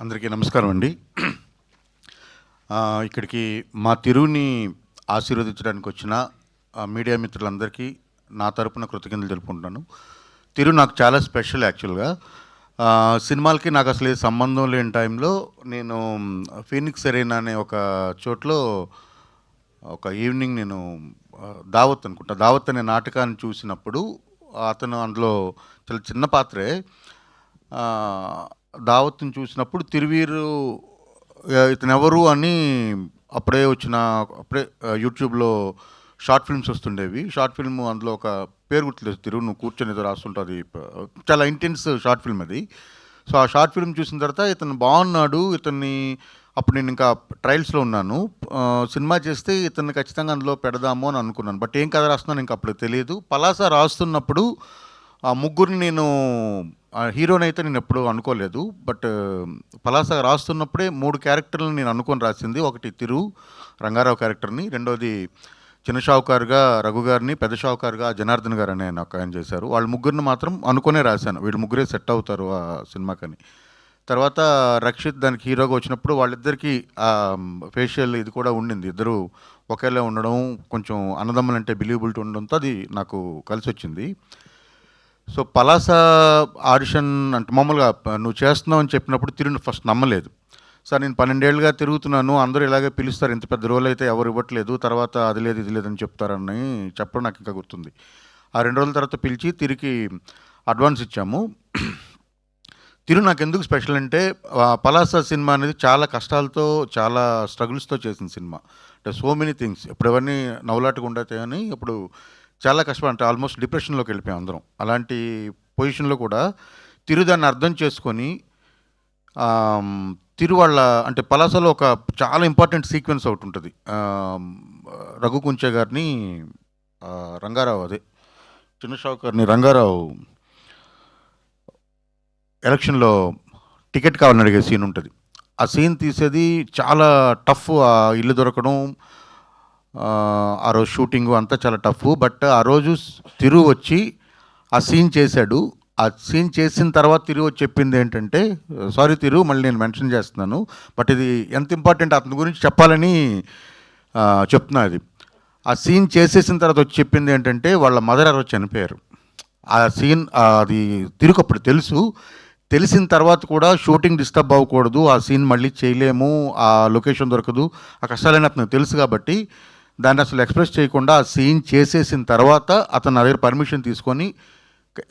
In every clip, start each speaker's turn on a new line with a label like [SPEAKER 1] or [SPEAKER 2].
[SPEAKER 1] అందరికీ నమస్కారం అండి. ఇక్కడికి మా తిరుని ఆశీర్వదించడానికి వచ్చిన మీడియా మిత్రులందరికీ నా తరపున కృతజ్ఞతలు తెలుపుకుంటున్నాను. తిరు నాకు చాలా స్పెషల్ యాక్చువల్గా. సినిమాలకి నాకు అసలు సంబంధం లేని టైంలో నేను ఫీనిక్స్ ఎరీనా అనే ఒక చోట్లో ఒక ఈవినింగ్ నేను దావత్ అనే నాటకాన్ని చూసినప్పుడు అతను అందులో చాలా చిన్న పాత్రే. దావత్ని చూసినప్పుడు తిరువీరు ఇతను ఎవరు అని అప్పుడే యూట్యూబ్లో షార్ట్ ఫిల్మ్స్ వస్తుండేవి. షార్ట్ ఫిల్మ్ అందులో ఒక పేరు గుర్తులేదు, తిరుగు నువ్వు కూర్చొని ఏదో రాస్తుంటుంది, చాలా ఇంటెన్స్ షార్ట్ ఫిల్మ్ అది. సో ఆ షార్ట్ ఫిల్మ్ చూసిన తర్వాత ఇతను బాగున్నాడు, అప్పుడు నేను ఇంకా ట్రయల్స్లో ఉన్నాను, సినిమా చేస్తే ఇతన్ని ఖచ్చితంగా అందులో పెడదాము అని అనుకున్నాను. బట్ ఏం కథ రాస్తున్నాను ఇంకా అప్పుడు తెలియదు. పలాస రాస్తున్నప్పుడు ఆ ముగ్గురిని నేను హీరోని అయితే నేను ఎప్పుడు అనుకోలేదు. బట్ పలాస రాస్తున్నప్పుడే 3 క్యారెక్టర్లను నేను అనుకొని రాసింది. ఒకటి తిరు రంగారావు క్యారెక్టర్ని, రెండోది చిన్న షావుకారుగా రఘు గారిని, పెద్ద షావుకారుగా జనార్దన్ గారు అనే ఆయన చేశారు. వాళ్ళ ముగ్గురిని మాత్రం అనుకునే రాశాను, వీళ్ళు ముగ్గురే సెట్ అవుతారు ఆ సినిమాకని. తర్వాత రక్షిత్ దానికి హీరోగా వచ్చినప్పుడు వాళ్ళిద్దరికీ ఫేషియల్ ఇది కూడా ఉండింది, ఇద్దరు ఒకేలా ఉండడం, కొంచెం అన్నదమ్ములంటే బిలీవబిలిటీ ఉండడంతో అది నాకు కలిసి వచ్చింది. సో పలాస ఆడిషన్ అంటే మామూలుగా నువ్వు చేస్తున్నావు అని చెప్పినప్పుడు తిరుని ఫస్ట్ నమ్మలేదు. సార్ నేను 12 ఏళ్ళుగా తిరుగుతున్నాను, అందరూ ఇలాగే పిలుస్తారు, ఇంత పెద్ద రోల్ అయితే ఎవరు ఇవ్వట్లేదు, తర్వాత అది లేదు ఇది లేదని చెప్తారని చెప్పడం నాకు ఇంకా గుర్తుంది. ఆ 2 రోజుల తర్వాత పిలిచి తిరిగి అడ్వాన్స్ ఇచ్చాము. తిరు నాకు ఎందుకు స్పెషల్ అంటే పలాస సినిమా అనేది చాలా కష్టాలతో చాలా స్ట్రగుల్స్తో చేసిన సినిమా. అంటే సో మెనీ థింగ్స్, ఇప్పుడు ఎవరిని నవ్వులాటగా ఉండతాయి అని ఇప్పుడు చాలా కష్టపడి, అంటే ఆల్మోస్ట్ డిప్రెషన్లోకి వెళ్ళిపోయాం అందరం. అలాంటి పొజిషన్లో కూడా తిరు దాన్ని అర్థం చేసుకొని తిరు వాళ్ళ అంటే పలాసలో ఒక చాలా ఇంపార్టెంట్ సీక్వెన్స్ ఒకటి ఉంటుంది. రఘు కుంచే గారిని రంగారావు, అదే చిన్న షావుకారిని రంగారావు ఎలక్షన్లో టికెట్ కావాలని అడిగే సీన్ ఉంటుంది. ఆ సీన్ తీసేది చాలా టఫ్, ఆ ఇల్లు దొరకడం, ఆ రోజు షూటింగు అంతా చాలా టఫ్. బట్ ఆ రోజు తిరు వచ్చి ఆ సీన్ చేశాడు. ఆ సీన్ చేసిన తర్వాత తిరు వచ్చి చెప్పింది ఏంటంటే, సారీ తిరు మళ్ళీ నేను మెన్షన్ చేస్తున్నాను, బట్ ఇది ఎంత ఇంపార్టెంట్ అతని గురించి చెప్పాలని చెప్తున్నా. అది ఆ సీన్ చేసేసిన తర్వాత వచ్చి చెప్పింది ఏంటంటే, వాళ్ళ మదర్ ఎవరో చనిపోయారు. ఆ సీన్ అది తిరుగు అప్పుడు తెలిసిన తర్వాత కూడా షూటింగ్ డిస్టర్బ్ అవ్వకూడదు, ఆ సీన్ మళ్ళీ చేయలేము, ఆ లొకేషన్ దొరకదు, ఆ కష్టాలని అతనికి తెలుసు కాబట్టి దాన్ని అసలు ఎక్స్ప్రెస్ చేయకుండా ఆ సీన్ చేసేసిన తర్వాత అతను నా దగ్గర పర్మిషన్ తీసుకొని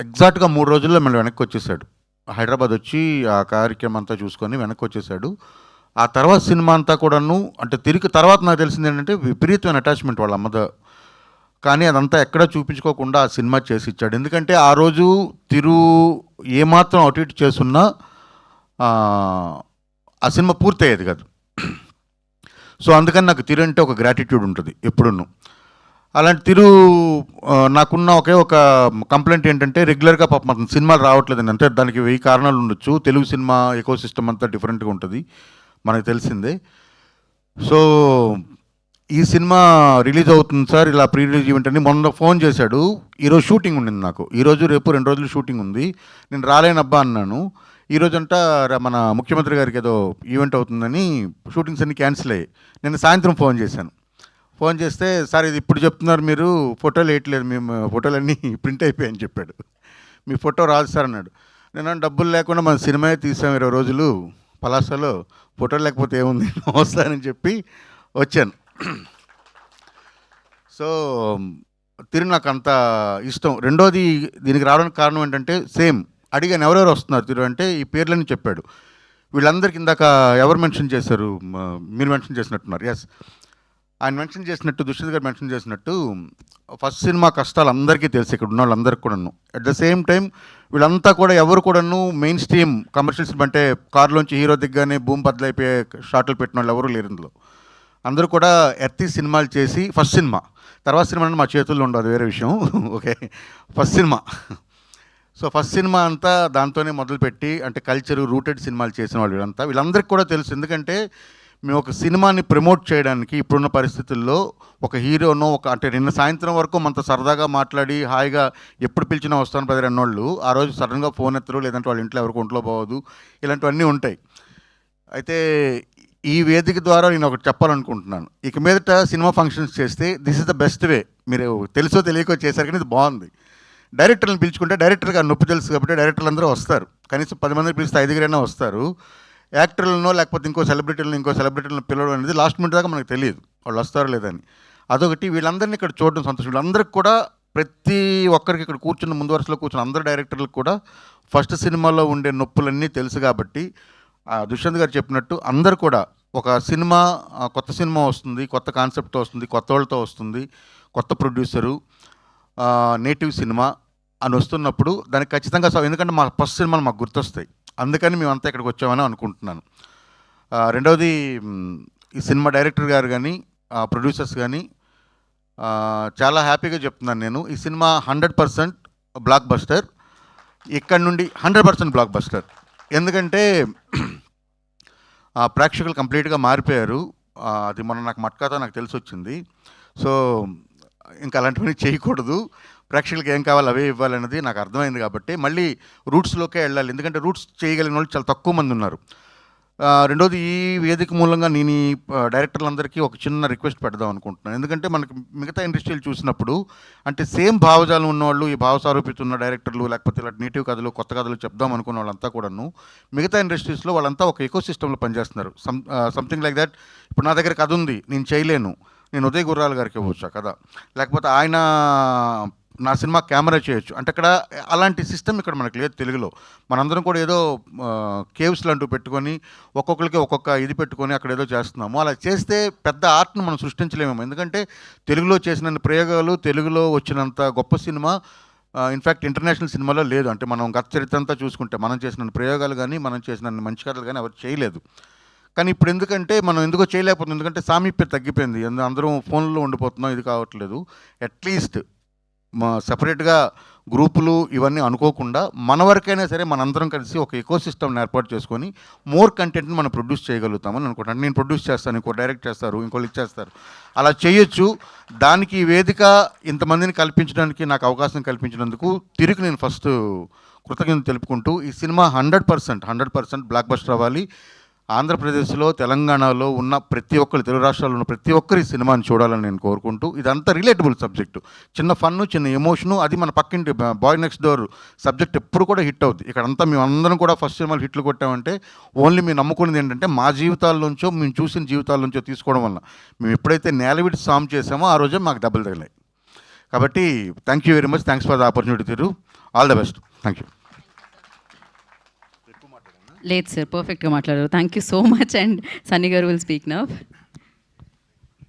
[SPEAKER 1] ఎగ్జాక్ట్గా 3 రోజుల్లో మళ్ళీ వెనక్కి వచ్చేసాడు. హైదరాబాద్ వచ్చి ఆ కార్యక్రమం అంతా చూసుకొని వెనక్కి వచ్చేసాడు. ఆ తర్వాత సినిమా అంతా కూడాను అంటే తిరిగి తర్వాత నాకు తెలిసింది ఏంటంటే విపరీతమైన అటాచ్మెంట్ వాళ్ళ అమ్మతో, కానీ అదంతా ఎక్కడా చూపించుకోకుండా ఆ సినిమా చేసి ఇచ్చాడు. ఎందుకంటే ఆ రోజు తిరు ఏమాత్రం అటు ఇటు చేస్తున్నా ఆ సినిమా పూర్తయ్యేది కాదు. సో అందుకని నాకు తిరు అంటే ఒక గ్రాటిట్యూడ్ ఉంటుంది ఎప్పుడును. అలాంటి తిరు నాకున్న ఒక కంప్లైంట్ ఏంటంటే, రెగ్యులర్గా పాపం అతను సినిమాలు రావట్లేదని. అంటే దానికి 1000 కారణాలు ఉండొచ్చు, తెలుగు సినిమా ఎకో సిస్టమ్ అంతా డిఫరెంట్గా ఉంటుంది, మనకు తెలిసిందే. సో ఈ సినిమా రిలీజ్ అవుతుంది సార్, ఇలా ప్రీ రిలీజ్ ఈవెంట్ అని మొన్న ఫోన్ చేశాడు. ఈరోజు షూటింగ్ ఉండింది నాకు, ఈరోజు రేపు 2 రోజులు షూటింగ్ ఉంది, నేను రాలేనబ్బా అన్నాను. ఈరోజంతా మన ముఖ్యమంత్రి గారికి ఏదో ఈవెంట్ అవుతుందని షూటింగ్స్ అన్నీ క్యాన్సిల్ అయ్యాయి. నేను సాయంత్రం ఫోన్ చేశాను. ఫోన్ చేస్తే, సార్ ఇది ఇప్పుడు చెప్తున్నారు మీరు, ఫోటోలు వేయట్లేదు, మేము ఫోటోలన్నీ ప్రింట్ అయిపోయాయని చెప్పాడు, మీ ఫోటో రాదు సార్ అన్నాడు. నేను డబ్బులు లేకుండా మన సినిమా తీసాం 20 రోజులు పలాసలో, ఫోటోలు లేకపోతే ఏముంది వస్తానని చెప్పి వచ్చాను. సో తిరిగి నాకు అంత ఇష్టం. రెండోది దీనికి రావడానికి కారణం ఏంటంటే, సేమ్ అడిగాను ఎవరెవరు వస్తున్నారు తిరు అంటే, ఈ పేర్లని చెప్పాడు. వీళ్ళందరికీ ఇందాక ఎవరు మెన్షన్ చేశారు, మీరు మెన్షన్ చేసినట్టున్నారు. ఎస్, ఆయన మెన్షన్ చేసినట్టు, దుష్యంత్ గారు మెన్షన్ చేసినట్టు, ఫస్ట్ సినిమా కష్టాలు అందరికీ తెలుసు, ఇక్కడ ఉన్న వాళ్ళందరికీ కూడాను. అట్ ద సేమ్ టైం వీళ్ళంతా కూడా ఎవరు కూడాను మెయిన్ స్ట్రీమ్ కమర్షియల్ సినిమా అంటే కారులోంచి హీరో దిగ్గానే భూమి బద్దలైపోయే షాట్లు పెట్టిన వాళ్ళు ఎవరు లేరు ఇందులో. అందరూ కూడా ఎర్తీ సినిమాలు చేసి, ఫస్ట్ సినిమా, తర్వాత సినిమా అంటే మా చేతుల్లో ఉండదు, అది వేరే విషయం. Okay, first cinema. So first cinema అంతా దాంతోనే మొదలుపెట్టి, అంటే కల్చరు రూటెడ్ సినిమాలు చేసిన వాళ్ళు వీళ్ళందరికీ కూడా తెలుసు. ఎందుకంటే మేము ఒక సినిమాని ప్రమోట్ చేయడానికి ఇప్పుడున్న పరిస్థితుల్లో ఒక హీరోనో అంటే నిన్న సాయంత్రం వరకు మనతో సరదాగా మాట్లాడి హాయిగా ఎప్పుడు పిలిచినా వస్తాను బ్రదర్ అన్నోళ్ళు ఆ రోజు సడన్గా ఫోన్ ఎత్తరు, లేదంటే వాళ్ళ ఇంట్లో ఎవరికి ఒంట్లో పోవదు, ఇలాంటివన్నీ ఉంటాయి. అయితే ఈ వేదిక ద్వారా నేను ఒకటి చెప్పాలనుకుంటున్నాను. ఇక మీదట సినిమా ఫంక్షన్స్ చేస్తే this is the best way. మీరు తెలుసో తెలియకో చేశారు కానీ ఇది బాగుంది. డైరెక్టర్లను పిలుచుకుంటే డైరెక్టర్ గారు నొప్పి తెలుసు కాబట్టి డైరెక్టర్లు అందరూ వస్తారు. కనీసం 10 మందిని పిలిస్తే 5 వస్తారు. యాక్టర్లను లేకపోతే ఇంకో సెలబ్రిటీలను పిలవడం అనేది లాస్ట్ మినిట్ దాకా మనకు తెలియదు వాళ్ళు వస్తారో లేదని. అదొకటి. వీళ్ళందరినీ ఇక్కడ చూడడం సంతోషం. వీళ్ళందరికీ కూడా ప్రతి ఒక్కరికి ఇక్కడ కూర్చున్న ముందు వరుసలో కూర్చున్న అందరు డైరెక్టర్లకు కూడా ఫస్ట్ సినిమాలో ఉండే నొప్పులన్నీ తెలుసు కాబట్టి దుష్యంత్ గారు చెప్పినట్టు అందరు కూడా ఒక సినిమా కొత్త సినిమా వస్తుంది, కొత్త కాన్సెప్ట్తో వస్తుంది, కొత్త వాళ్ళతో వస్తుంది, కొత్త ప్రొడ్యూసరు, నేటివ్ సినిమా అని వస్తున్నప్పుడు దానికి ఖచ్చితంగా ఎందుకంటే మా ఫస్ట్ సినిమాలు మాకు గుర్తొస్తాయి. అందుకని మేమంతా ఇక్కడికి వచ్చామని అనుకుంటున్నాను. రెండవది, ఈ సినిమా డైరెక్టర్ గారు కానీ ప్రొడ్యూసర్స్ కానీ చాలా హ్యాపీగా చెప్తున్నాను నేను. ఈ సినిమా 100% బ్లాక్ బస్టర్. ఇక్కడ నుండి 100% బ్లాక్ బస్టర్. ఎందుకంటే ప్రేక్షకులు కంప్లీట్గా మారిపోయారు. అది మొన్న నాకు మట్కాతో నాకు తెలిసి వచ్చింది. సో ఇంకా అలాంటివన్నీ చేయకూడదు. ప్రేక్షకులకి ఏం కావాలి అవే ఇవ్వాలన్నది నాకు అర్థమైంది కాబట్టి మళ్ళీ రూట్స్లోకే వెళ్ళాలి. ఎందుకంటే రూట్స్ చేయగలిగిన వాళ్ళు చాలా తక్కువ మంది ఉన్నారు. రెండోది, ఈ వేదిక మూలంగా నేను ఈ డైరెక్టర్లందరికీ ఒక చిన్న రిక్వెస్ట్ పెడదాం అనుకుంటున్నాను. ఎందుకంటే మనకి మిగతా ఇండస్ట్రీలు చూసినప్పుడు అంటే సేమ్ భావజాలం ఉన్నవాళ్ళు, ఈ భావసారూపిత ఉన్న డైరెక్టర్లు లేకపోతే ఇలాంటి నేటివ్ కథలు, కొత్త కథలు చెప్దాం అనుకున్న వాళ్ళంతా కూడాను మిగతా ఇండస్ట్రీస్లో వాళ్ళంతా ఒక ఎకో సిస్టంలో పనిచేస్తున్నారు. Something like that. ఇప్పుడు నా దగ్గర కథ ఉంది, నేను చేయలేను, నేను ఉదయ్ గుర్రాల గారికి ఇవ్వచ్చు ఆ కథ, లేకపోతే ఆయన నా సినిమా కెమెరా చేయొచ్చు అంటే అక్కడ అలాంటి సిస్టమ్ ఇక్కడ మనకు లేదు తెలుగులో. మనందరం కూడా ఏదో కేవ్స్ లాంటివి పెట్టుకొని ఒక్కొక్కరికి ఒక్కొక్క ఇది పెట్టుకొని అక్కడ ఏదో చేస్తున్నాము. అలా చేస్తే పెద్ద ఆర్ట్ను మనం సృష్టించలేమేమో. ఎందుకంటే తెలుగులో చేసిన ప్రయోగాలు, తెలుగులో వచ్చినంత గొప్ప సినిమా ఇన్ఫ్యాక్ట్ ఇంటర్నేషనల్ సినిమాలో లేదు. అంటే మనం గత చరిత్ర అంతా చూసుకుంటే మనం చేసిన ప్రయోగాలు కానీ మనం చేసిన మంచి కథలు కానీ ఎవరు చేయలేదు. కానీ ఇప్పుడు ఎందుకంటే మనం ఎందుకో చేయలేకపోతుంది, ఎందుకంటే సామీప్యత తగ్గిపోయింది. అందరం ఫోన్లో ఉండిపోతున్నాం, ఇది కావట్లేదు. అట్లీస్ట్ సపరేట్గా గ్రూపులు ఇవన్నీ అనుకోకుండా మన వరకైనా సరే మనందరం కలిసి ఒక ఎకో సిస్టమ్ని ఏర్పాటు చేసుకొని మోర్ కంటెంట్ని మనం ప్రొడ్యూస్ చేయగలుగుతామని అనుకుంటాను. నేను ప్రొడ్యూస్ చేస్తాను, ఇంకో డైరెక్ట్ చేస్తారు, ఇంకోళ్ళు ఇచ్చేస్తారు, అలా చేయొచ్చు. దానికి వేదిక ఇంతమందిని కల్పించడానికి నాకు అవకాశం కల్పించినందుకు తిరిగి నేను ఫస్ట్ కృతజ్ఞత తెలుపుకుంటూ ఈ సినిమా 100% బ్లాక్ బస్టర్ అవ్వాలి. ఆంధ్రప్రదేశ్లో, తెలంగాణలో ఉన్న ప్రతి ఒక్కరు, తెలుగు రాష్ట్రాల్లో ఉన్న ప్రతి ఒక్కరి సినిమాని చూడాలని నేను కోరుకుంటూ, ఇదంతా రిలేటబుల్ సబ్జెక్టు, చిన్న ఫన్ను, చిన్న ఎమోషను, అది మన పక్కింటి బాయ్ నెక్స్ట్ డోర్ సబ్జెక్ట్ ఎప్పుడు కూడా హిట్ అవుద్ది. ఇక్కడంతా మేము అందరం కూడా ఫస్ట్ సినిమాలు హిట్లు కొట్టామంటే ఓన్లీ మేము నమ్ముకునేది ఏంటంటే మా జీవితాల్లోంచో, మేము చూసిన జీవితాల్లోంచో తీసుకోవడం వల్ల. మేము ఎప్పుడైతే నేలవిడి సామ్ చేసామో ఆ రోజే మాకు దెబ్బలు తగిలాయి. కాబట్టి thank you very much. Thanks for the opportunity Thiru. All the best. Thank you.
[SPEAKER 2] లేదు సార్, పర్ఫెక్ట్గా మాట్లాడారు. Thank you so much. And Sunny గారు విల్ స్పీక్ నౌ.